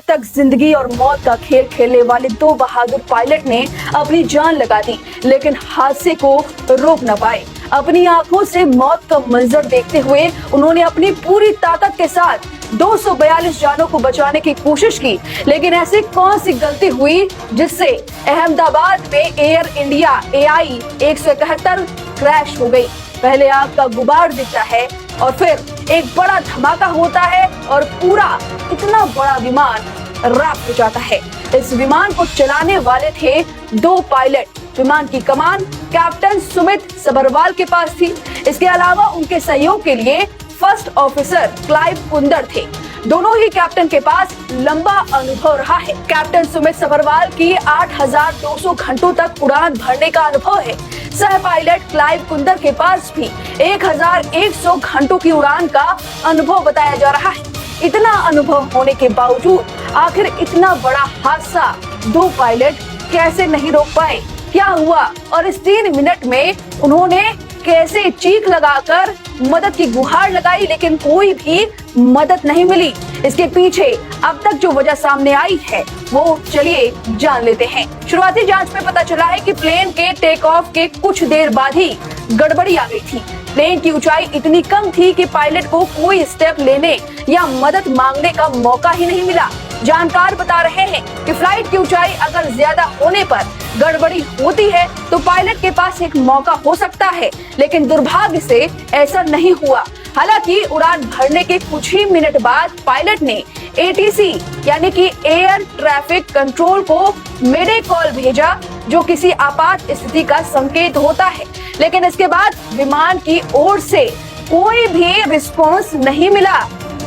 तक जिंदगी और मौत का खेल खेलने वाले दो बहादुर पायलट ने अपनी जान लगा दी, लेकिन हादसे को रोक न पाए। अपनी आंखों से मौत का मंजर देखते हुए उन्होंने अपनी पूरी ताकत के साथ 242 जानों को बचाने की कोशिश की, लेकिन ऐसी कौन सी गलती हुई जिससे अहमदाबाद में एयर इंडिया AI 171 क्रैश हो गई। पहले आग का गुबार दिखता है और फिर एक बड़ा धमाका होता है और पूरा इतना बड़ा विमान राख हो जाता है। इस विमान को चलाने वाले थे दो पायलट। विमान की कमान कैप्टन सुमित सबरवाल के पास थी। इसके अलावा उनके सहयोग के लिए फर्स्ट ऑफिसर क्लाइव कुंदर थे। दोनों ही कैप्टन के पास लंबा अनुभव रहा है। कैप्टन सुमित सबरवाल की 8,200 घंटों तक उड़ान भरने का अनुभव है। सह पायलट क्लाइव कुंदर के पास भी 1,100 घंटों की उड़ान का अनुभव बताया जा रहा है। इतना अनुभव होने के बावजूद आखिर इतना बड़ा हादसा दो पायलट कैसे नहीं रोक पाए? क्या हुआ और इस 3 मिनट में उन्होंने कैसे चीख लगाकर मदद की गुहार लगाई, लेकिन कोई भी मदद नहीं मिली? इसके पीछे अब तक जो वजह सामने आई है वो चलिए जान लेते हैं। शुरुआती जांच में पता चला है कि प्लेन के टेक ऑफ के कुछ देर बाद ही गड़बड़ी आ गई थी। प्लेन की ऊंचाई इतनी कम थी कि पायलट को कोई स्टेप लेने या मदद मांगने का मौका ही नहीं मिला। जानकार बता रहे हैं कि फ्लाइट की ऊंचाई अगर ज्यादा होने पर गड़बड़ी होती है तो पायलट के पास एक मौका हो सकता है, लेकिन दुर्भाग्य से ऐसा नहीं हुआ। हालांकि उड़ान भरने के कुछ ही मिनट बाद पायलट ने ATC यानी कि एयर ट्रैफिक कंट्रोल को मेडे कॉल भेजा, जो किसी आपात स्थिति का संकेत होता है, लेकिन इसके बाद विमान की ओर से कोई भी रिस्पॉन्स नहीं मिला।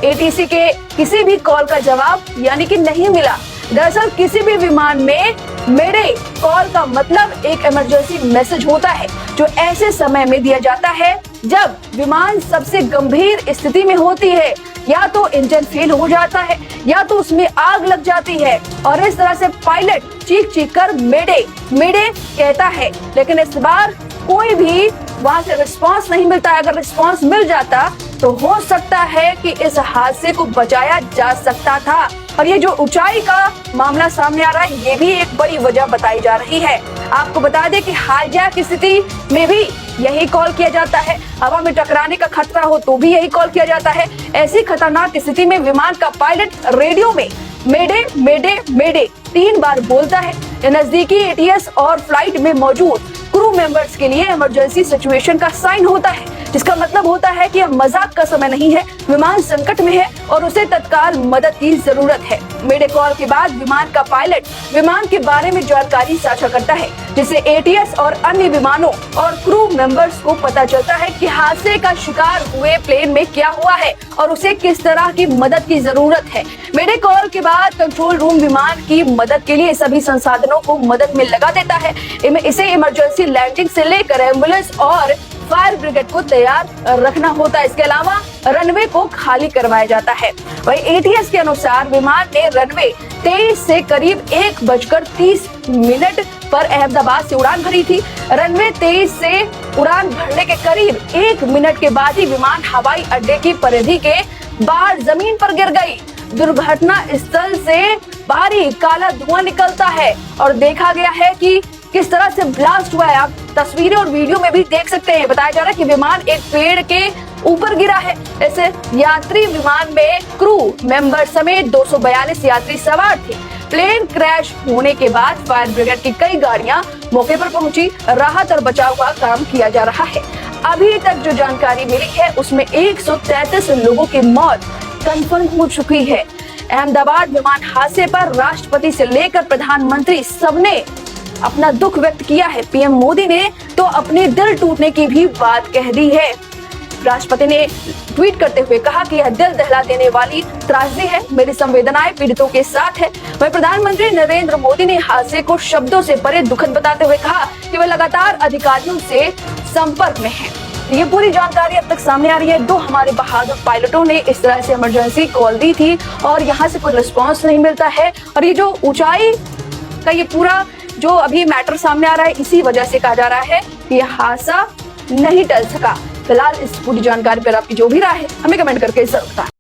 ATC के किसी भी कॉल का जवाब यानी कि नहीं मिला। दरअसल किसी भी विमान में मेडे कॉल का मतलब एक इमरजेंसी मैसेज होता है, जो ऐसे समय में दिया जाता है जब विमान सबसे गंभीर स्थिति में होती है। या तो इंजन फेल हो जाता है या तो उसमें आग लग जाती है, और इस तरह से पायलट चीख चीख कर मेडे मेडे कहता है, लेकिन इस बार कोई भी वहां से रिस्पांस नहीं मिलता है। अगर रिस्पांस मिल जाता तो हो सकता है कि इस हादसे को बचाया जा सकता था। और ये जो ऊंचाई का मामला सामने आ रहा है, ये भी एक बड़ी वजह बताई जा रही है। आपको बता दें कि हाईजैक की स्थिति में भी यही कॉल किया जाता है। हवा में टकराने का खतरा हो तो भी यही कॉल किया जाता है। ऐसी खतरनाक स्थिति में विमान का पायलट रेडियो में मेडे मेडे मेडे 3 बार बोलता है। नजदीकी ATS और फ्लाइट में मौजूद क्रू मेंबर्स के लिए इमरजेंसी सिचुएशन का साइन होता है, जिसका मतलब होता है कि अब मजाक का समय नहीं है, विमान संकट में है और उसे तत्काल मदद की जरूरत है। मेडे कॉल के बाद विमान का पायलट विमान के बारे में जानकारी साझा करता है, जिससे ATS और अन्य विमानों और क्रू मेंबर्स को पता चलता है कि हादसे का शिकार हुए प्लेन में क्या हुआ है और उसे किस तरह की मदद की जरूरत है। मेडे कॉल के बाद कंट्रोल रूम विमान की मदद के लिए सभी संसाधनों को मदद में लगा देता है। इसे इमरजेंसी लैंडिंग से लेकर एम्बुलेंस और फायर ब्रिगेड को तैयार रखना होता है। इसके अलावा रनवे को खाली करवाया जाता है। वहीं ATS के अनुसार विमान ने रनवे 23 से करीब 1:30 पर अहमदाबाद से उड़ान भरी थी। रनवे 23 से उड़ान भरने के करीब 1 मिनट के बाद ही विमान हवाई अड्डे की परिधि के बाहर जमीन पर गिर गई। दुर्घटना स्थल से भारी काला धुआं निकलता है और देखा गया है कि किस तरह से ब्लास्ट हुआ है। आप तस्वीरें और वीडियो में भी देख सकते हैं। बताया जा रहा है कि विमान एक पेड़ के ऊपर गिरा है। ऐसे यात्री विमान में क्रू मेंबर समेत 242 यात्री सवार थे। प्लेन क्रैश होने के बाद फायर ब्रिगेड की कई गाड़ियां मौके पर पहुंची। राहत और बचाव का काम किया जा रहा है। अभी तक जो जानकारी मिली है उसमें 133 लोगों की मौत कंफर्म हो चुकी है। अहमदाबाद विमान हादसे पर राष्ट्रपति से लेकर प्रधानमंत्री सबने अपना दुख व्यक्त किया है। PM मोदी ने तो अपने दिल टूटने की भी बात कह दी है। राष्ट्रपति ने ट्वीट करते हुए कहा कि यह दिल दहला देने वाली त्रासदी है, मेरी संवेदनाएं पीड़ितों के साथ है। वहीं प्रधानमंत्री नरेंद्र मोदी ने हादसे को शब्दों से परे दुखद बताते हुए कहा कि वे लगातार अधिकारियों से संपर्क में हैं। ये पूरी जानकारी अब तक सामने आ रही है। दो हमारे बहादुर पायलटों ने इस तरह से इमरजेंसी कॉल दी थी और यहाँ से कोई रिस्पॉन्स नहीं मिलता है। और ये जो ऊंचाई का ये पूरा जो अभी मैटर सामने आ रहा है, इसी वजह से कहा जा रहा है कि यह हादसा नहीं टल सका। फिलहाल इस पूरी जानकारी पर आपकी जो भी राय है हमें कमेंट करके जरूर बताएं।